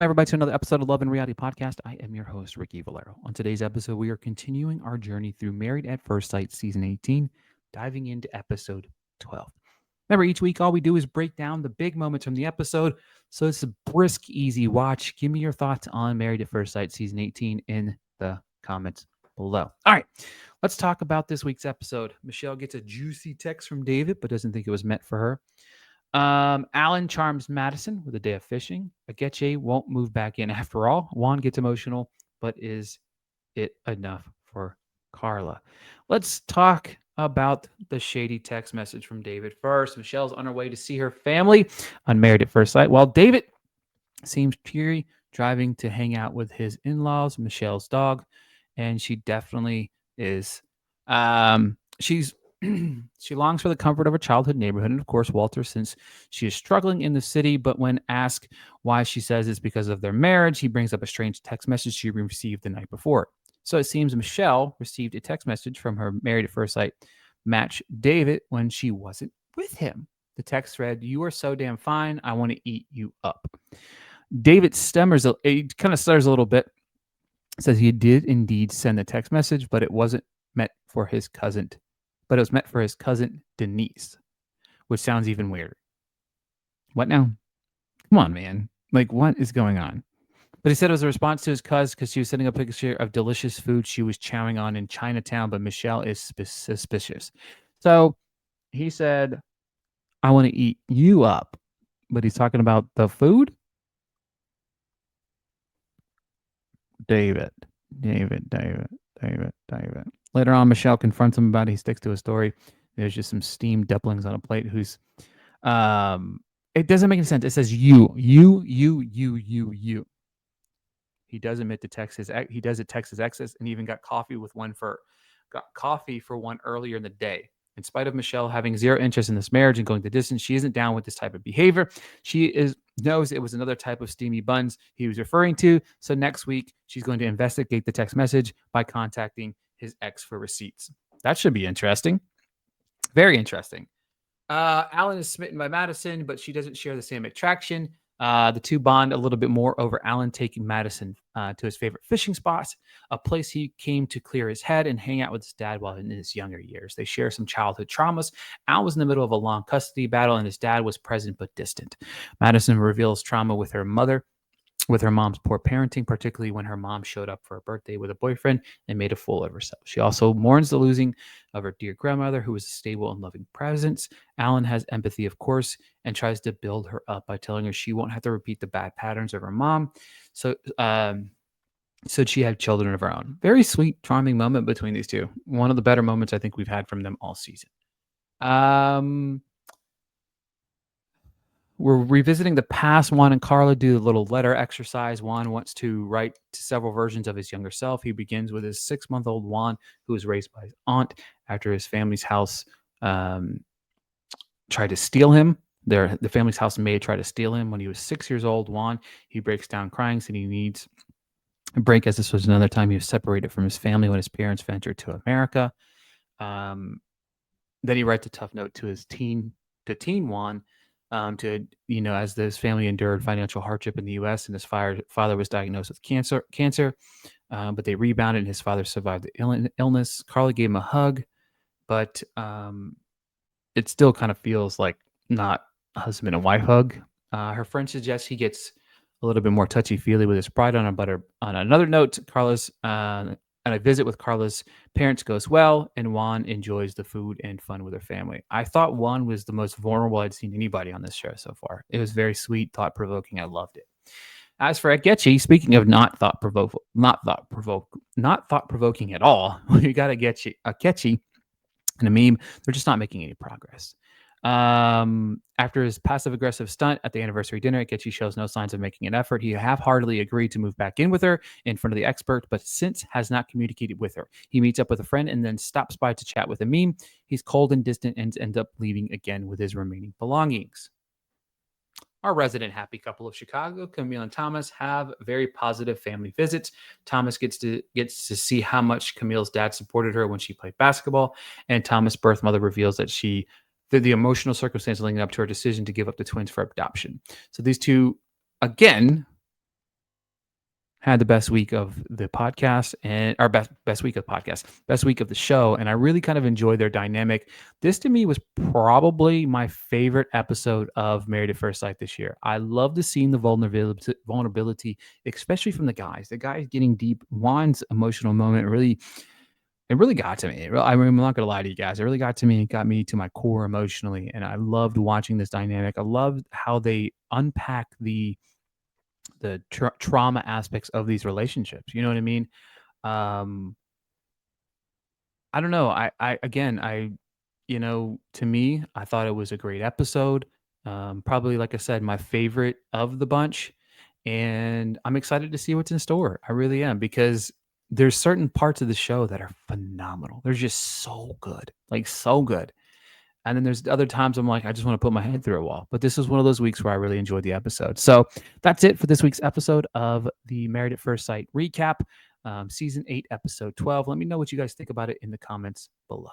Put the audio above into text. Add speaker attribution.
Speaker 1: Everybody, to another episode of Love and Reality Podcast. I am your host, Ricky Valero. On today's episode, we are continuing our journey through Married at First Sight Season 18, diving into episode 12. Remember, each week, all we do is break down the big moments from the episode. So it's a brisk, easy watch. Give me your thoughts on Married at First Sight Season 18 in the comments below. All right, let's talk about this week's episode. Michelle gets a juicy text from David, but doesn't think it was meant for her. Alan charms Madison with a day of fishing. Ageche won't move back in after all. Juan gets emotional, but is it enough for Carla? Let's talk about the shady text message from David first. Michelle's on her way to see her family on Married at First Sight, while David seems cheery, driving to hang out with his in-laws, Michelle's dog, and she definitely is. She's she longs for the comfort of her childhood neighborhood, and of course, Walter, since she is struggling in the city. But when asked why, she says it's because of their marriage. He brings up a strange text message she received the night before. So it seems Michelle received a text message from her Married at First Sight match, David, when she wasn't with him. The text read, "You are so damn fine. I want to eat you up." David stammers, it kind of stutters a little bit, says he did indeed send the text message, but it wasn't meant for his cousin. But it was meant for his cousin Denise, which sounds even weirder. What now? Come on, man. Like, what is going on? But he said it was a response to his cousin because she was sending a picture of delicious food she was chowing on in Chinatown, but Michelle is suspicious. So he said, "I want to eat you up," but he's talking about the food? David. Later on, Michelle confronts him about it. He sticks to his story. There's just some steamed dumplings on a plate. It doesn't make any sense. It says you. He does admit to text his ex. He does it text his exes, and even got coffee for one earlier in the day. In spite of Michelle having zero interest in this marriage and going the distance, she isn't down with this type of behavior. She knows it was another type of steamy buns he was referring to. So next week, she's going to investigate the text message by contacting his ex for receipts. That should be interesting. Very interesting. Alan is smitten by Madison, but she doesn't share the same attraction. The two bond a little bit more over Alan taking Madison to his favorite fishing spot, a place he came to clear his head and hang out with his dad while in his younger years. They share some childhood traumas. Al was in the middle of a long custody battle, and his dad was present but distant. Madison reveals trauma with her mom's poor parenting, particularly when her mom showed up for her birthday with a boyfriend and made a fool of herself. She also mourns the losing of her dear grandmother, who was a stable and loving presence. Alan has empathy, of course, and tries to build her up by telling her she won't have to repeat the bad patterns of her mom. So she had children of her own. Very sweet, charming moment between these two. One of the better moments I think we've had from them all season. We're revisiting the past. Juan and Carla do a little letter exercise. Juan wants to write to several versions of his younger self. He begins with his 6-month-old Juan, who was raised by his aunt after his family's house tried to steal him. The family's house maid tried to steal him when he was 6 years old. Juan, he breaks down crying, saying he needs a break, as this was another time he was separated from his family when his parents ventured to America. Then he writes a tough note to his teen Juan, as his family endured financial hardship in the U.S. and his father was diagnosed with cancer, but they rebounded and his father survived the illness. Carla gave him a hug, but it still kind of feels like not a husband and wife hug. Her friend suggests he gets a little bit more touchy-feely with his bride on another note. And a visit with Carla's parents goes well, and Juan enjoys the food and fun with her family. I thought Juan was the most vulnerable I'd seen anybody on this show so far. It was very sweet, thought-provoking. I loved it. As for Agechi, speaking of not thought-provoking at all, you got Agechi and a meme. They're just not making any progress. After his passive-aggressive stunt at the anniversary dinner, Agechi shows no signs of making an effort. He half-heartedly agreed to move back in with her in front of the expert, but since has not communicated with her. He meets up with a friend and then stops by to chat with a meme. He's cold and distant and ends up leaving again with his remaining belongings. Our resident happy couple of Chicago, Camille and Thomas, have very positive family visits. Thomas gets to see how much Camille's dad supported her when she played basketball, and Thomas' birth mother reveals that the emotional circumstance leading up to her decision to give up the twins for adoption. So these two, again, had the best week of the podcast and our best week of the podcast, best week of the show, and I really kind of enjoyed their dynamic. This to me was probably my favorite episode of Married at First Sight this year. I love to seeing the vulnerability, especially from the guys. The guys getting deep. Juan's emotional moment really it really got to me. I mean, I'm not gonna lie to you guys. It really got to me. It got me to my core emotionally, and I loved watching this dynamic. I loved how they unpack the trauma aspects of these relationships. You know what I mean? Um, I don't know. I again, to me, I thought it was a great episode. Probably, like I said, my favorite of the bunch, and I'm excited to see what's in store. I really am because there's certain parts of the show that are phenomenal. They're just so good, like so good. And then there's other times I'm like, I just want to put my head through a wall. But this is one of those weeks where I really enjoyed the episode. So that's it for this week's episode of the Married at First Sight recap, season 8, episode 12. Let me know what you guys think about it in the comments below.